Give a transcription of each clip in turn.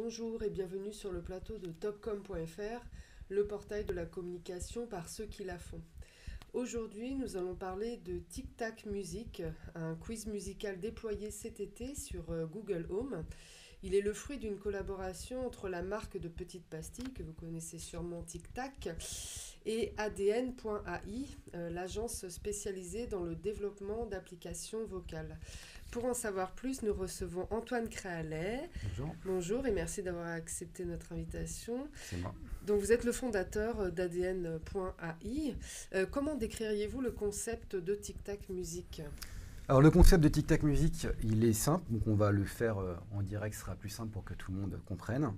Bonjour et bienvenue sur le plateau de topcom.fr, le portail de la communication par ceux qui la font. Aujourd'hui, nous allons parler de Tic Tac Music, un quiz musical déployé cet été sur Google Home. Il est le fruit d'une collaboration entre la marque de petites pastilles, que vous connaissez sûrement Tic Tac, et ADN.ai, l'agence spécialisée dans le développement d'applications vocales. Pour en savoir plus, nous recevons Antoine Créalet. Bonjour. Bonjour et merci d'avoir accepté notre invitation. C'est moi. Donc vous êtes le fondateur d'ADN.ai. Comment décririez-vous le concept de Tic Tac Music ? Alors le concept de Tic Tac Music, il est simple, donc on va le faire en direct, ce sera plus simple pour que tout le monde comprenne.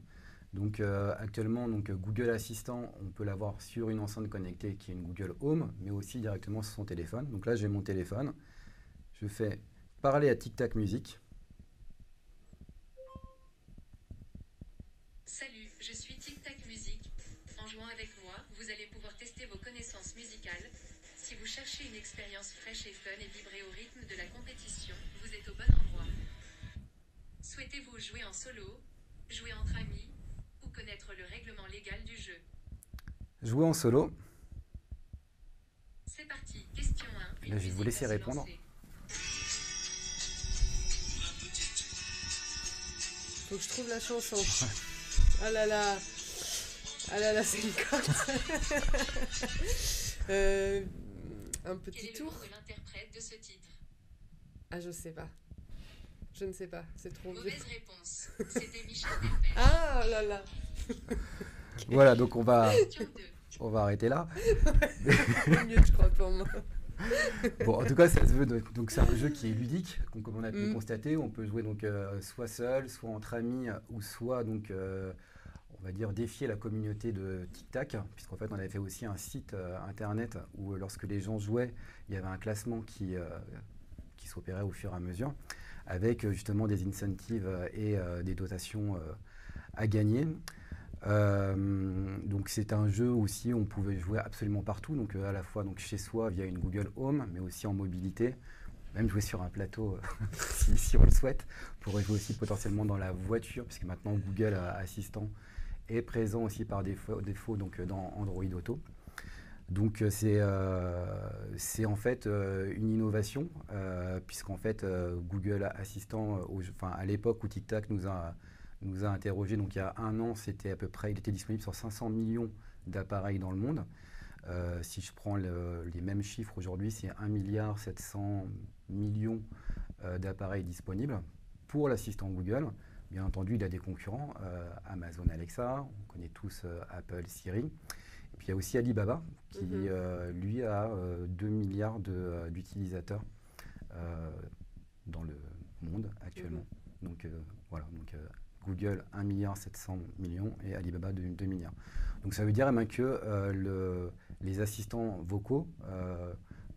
Donc actuellement, Google Assistant, on peut l'avoir sur une enceinte connectée qui est une Google Home, mais aussi directement sur son téléphone. Donc là, j'ai mon téléphone, je fais parler à Tic Tac Music. Salut, je suis Tic Tac Music. En jouant avec moi, vous allez pouvoir tester vos connaissances musicales. Si vous cherchez une expérience fraîche et fun et vibrer au rythme de la compétition, vous êtes au bon endroit. Souhaitez-vous jouer en solo, jouer entre amis, ou connaître le règlement légal du jeu? Jouer en solo. C'est parti, question 1. Là, je vais vous laisser répondre. Faut que je trouve la chanson. Ah là là. Ah là là, c'est une cote. Un Quel petit est le tour. nom de l'interprète de ce titre? Ah, je sais pas. Je ne sais pas, c'est trop vieux. Mauvaise réponse. C'était Michel Delpech. Ah là là. Voilà, donc on va Question 2. arrêter là. C'est mieux, je crois, pour moi. Bon, en tout cas, ça se veut, donc c'est un jeu qui est ludique, donc, comme on a pu le Mm. constater. On peut jouer soit seul, soit entre amis, ou soit on va dire défier la communauté de Tic Tac, puisqu'en fait on avait fait aussi un site internet où lorsque les gens jouaient, il y avait un classement qui s'opérait au fur et à mesure, avec justement des incentives et des dotations à gagner. Donc c'est un jeu aussi où on pouvait jouer absolument partout, donc à la fois chez soi via une Google Home, mais aussi en mobilité, même jouer sur un plateau si on le souhaite. On pourrait jouer aussi potentiellement dans la voiture, puisque maintenant Google Assistant est présent aussi par défaut dans Android Auto. Donc c'est en fait une innovation, puisqu'en fait Google Assistant, à l'époque où Tic Tac nous a interrogé, donc il y a un an, c'était à peu près, il était disponible sur 500 millions d'appareils dans le monde. Si je prends les mêmes chiffres aujourd'hui, c'est 1,7 milliard d'appareils disponibles pour l'assistant Google. Bien entendu, il a des concurrents, Amazon Alexa, on connaît tous Apple Siri. Et puis il y a aussi Alibaba qui, lui, a 2 milliards d'utilisateurs dans le monde actuellement. Donc voilà, Google 1,7 milliard et Alibaba 2 milliards. Donc ça veut dire que les assistants vocaux,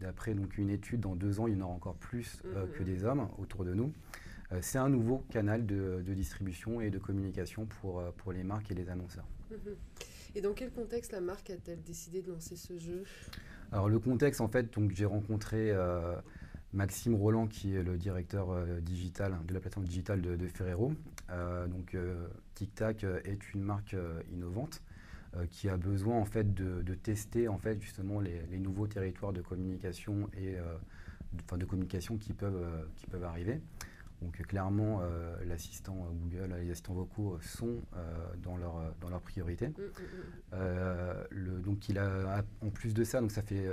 d'après une étude, dans 2 ans, il y en aura encore plus que des hommes autour de nous. C'est un nouveau canal de distribution et de communication pour les marques et les annonceurs. Et dans quel contexte la marque a-t-elle décidé de lancer ce jeu ? Alors le contexte, en fait, j'ai rencontré Maxime Roland, qui est le directeur digital de la plateforme digitale de Ferrero. Tic Tac est une marque innovante qui a besoin en fait de tester en fait justement les nouveaux territoires de communication et de communication qui peuvent arriver. Donc clairement, l'assistant Google, les assistants vocaux sont dans leur priorité. Donc en plus de ça, donc ça fait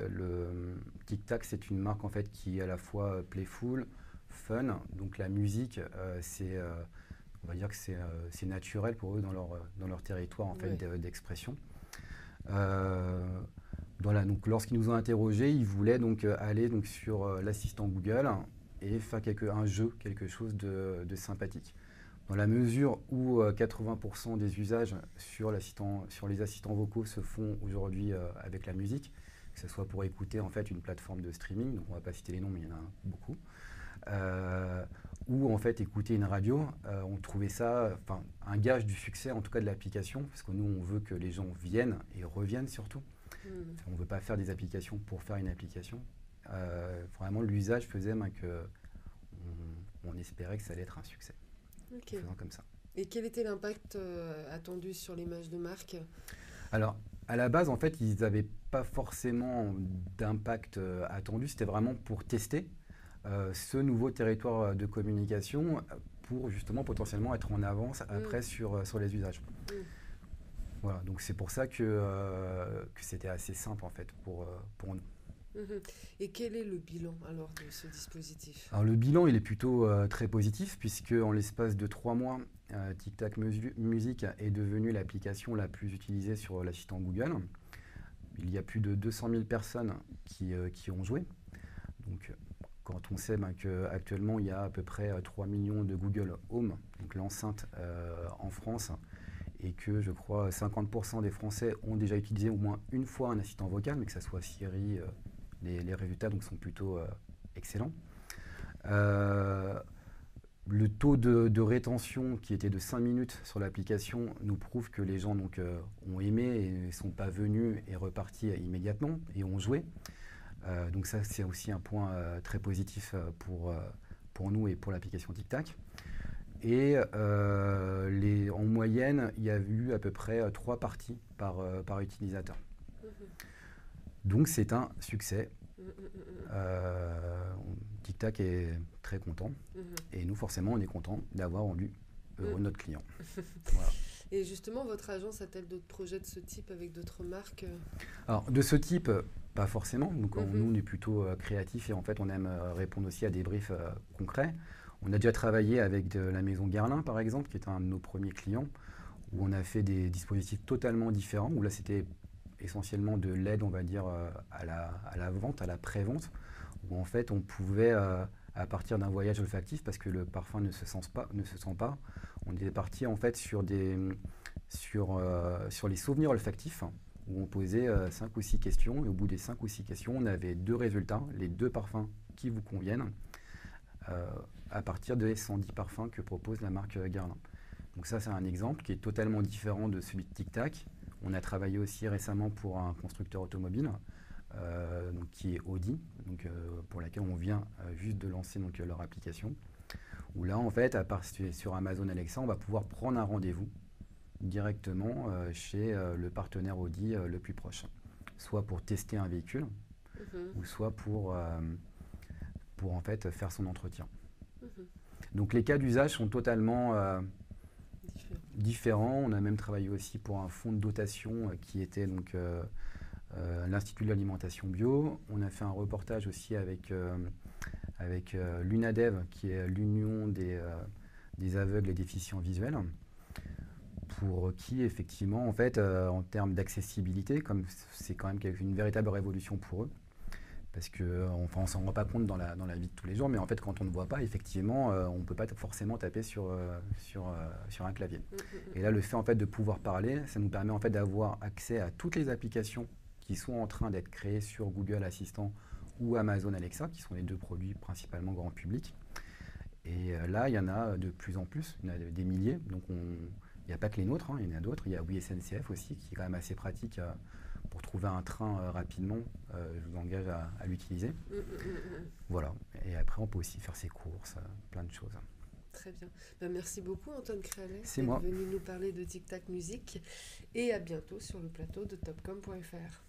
Tic Tac, c'est une marque en fait qui est à la fois playful, fun. Donc la musique, on va dire que c'est naturel pour eux dans leur territoire en fait d'expression. Voilà, donc lorsqu'ils nous ont interrogés, ils voulaient aller sur l'assistant Google et faire un jeu, quelque chose de sympathique. Dans la mesure où 80% des usages sur les assistants vocaux se font aujourd'hui avec la musique, que ce soit pour écouter en fait une plateforme de streaming, donc on ne va pas citer les noms, mais il y en a beaucoup, ou en fait écouter une radio, on trouvait ça un gage du succès en tout cas de l'application, parce que nous on veut que les gens viennent et reviennent surtout. On ne veut pas faire des applications pour faire une application. Vraiment l'usage faisait qu'on espérait que ça allait être un succès. Okay. En faisant comme ça. Et quel était l'impact attendu sur l'image de marque? Alors, à la base, en fait, ils n'avaient pas forcément d'impact attendu. C'était vraiment pour tester ce nouveau territoire de communication pour justement potentiellement être en avance après sur les usages. Mm. Voilà, donc c'est pour ça que c'était assez simple en fait pour nous. Mhm. Et quel est le bilan alors de ce dispositif? Alors le bilan, il est plutôt très positif puisque en l'espace de 3 mois, TikTok Music est devenue l'application la plus utilisée sur l'assistant Google. Il y a plus de 200 000 personnes qui ont joué. Donc quand on sait qu'actuellement il y a à peu près 3 millions de Google Home, donc l'enceinte en France, et que je crois 50% des Français ont déjà utilisé au moins une fois un assistant vocal, mais que ce soit Siri, les résultats donc, sont plutôt excellents. Le taux de rétention qui était de 5 minutes sur l'application nous prouve que les gens ont aimé et ne sont pas venus et repartis immédiatement et ont joué. Donc ça c'est aussi un point très positif pour nous et pour l'application TikTok. Et en moyenne, il y a eu à peu près 3 parties par utilisateur. Donc c'est un succès. TikTok est très content. Et nous, forcément, on est content d'avoir rendu heureux notre client. Voilà. Et justement, votre agence a-t-elle d'autres projets de ce type avec d'autres marques? Alors, de ce type, pas forcément. Donc, nous, on est plutôt créatifs et en fait, on aime répondre aussi à des briefs concrets. On a déjà travaillé avec la maison Guerlain, par exemple, qui est un de nos premiers clients, où on a fait des dispositifs totalement différents, où là, c'était essentiellement de l'aide, on va dire, à la vente, à la pré-vente, où en fait, on pouvait, à partir d'un voyage olfactif, parce que le parfum ne se sent pas, on était parti en fait sur les souvenirs olfactifs, où on posait 5 ou 6 questions, et au bout des 5 ou 6 questions, on avait 2 résultats, les 2 parfums qui vous conviennent, à partir des 110 parfums que propose la marque Guerlain. Donc ça, c'est un exemple qui est totalement différent de celui de TikTok. On a travaillé aussi récemment pour un constructeur automobile, qui est Audi, pour laquelle on vient juste de lancer leur application. Où là, en fait, à part sur Amazon Alexa, on va pouvoir prendre un rendez-vous directement chez le partenaire Audi le plus proche. Soit pour tester un véhicule, ou soit pour en fait faire son entretien. Donc les cas d'usage sont totalement différents. On a même travaillé aussi pour un fonds de dotation qui était l'Institut de l'alimentation bio. On a fait un reportage aussi avec l'UNADEV, qui est l'Union des aveugles et déficients visuels, pour qui effectivement, en fait, en termes d'accessibilité, comme c'est quand même une véritable révolution pour eux, parce qu'on ne s'en rend pas compte dans la vie de tous les jours, mais en fait, quand on ne voit pas, effectivement, on ne peut pas forcément taper sur un clavier. Et là, le fait en fait, de pouvoir parler, ça nous permet en fait, d'avoir accès à toutes les applications qui sont en train d'être créées sur Google Assistant ou Amazon Alexa, qui sont les 2 produits principalement grand public. Et là, il y en a de plus en plus, il y en a des milliers. Donc, il n'y a pas que les nôtres, il y en a d'autres. Il y a Oui SNCF aussi, qui est quand même assez pratique pour trouver un train rapidement. Je vous engage à l'utiliser. Voilà. Et après, on peut aussi faire ses courses, plein de choses. Très bien. Merci beaucoup, Antoine Créalet, C'est moi. d'être venu nous parler de TikTok Music. Et à bientôt sur le plateau de topcom.fr.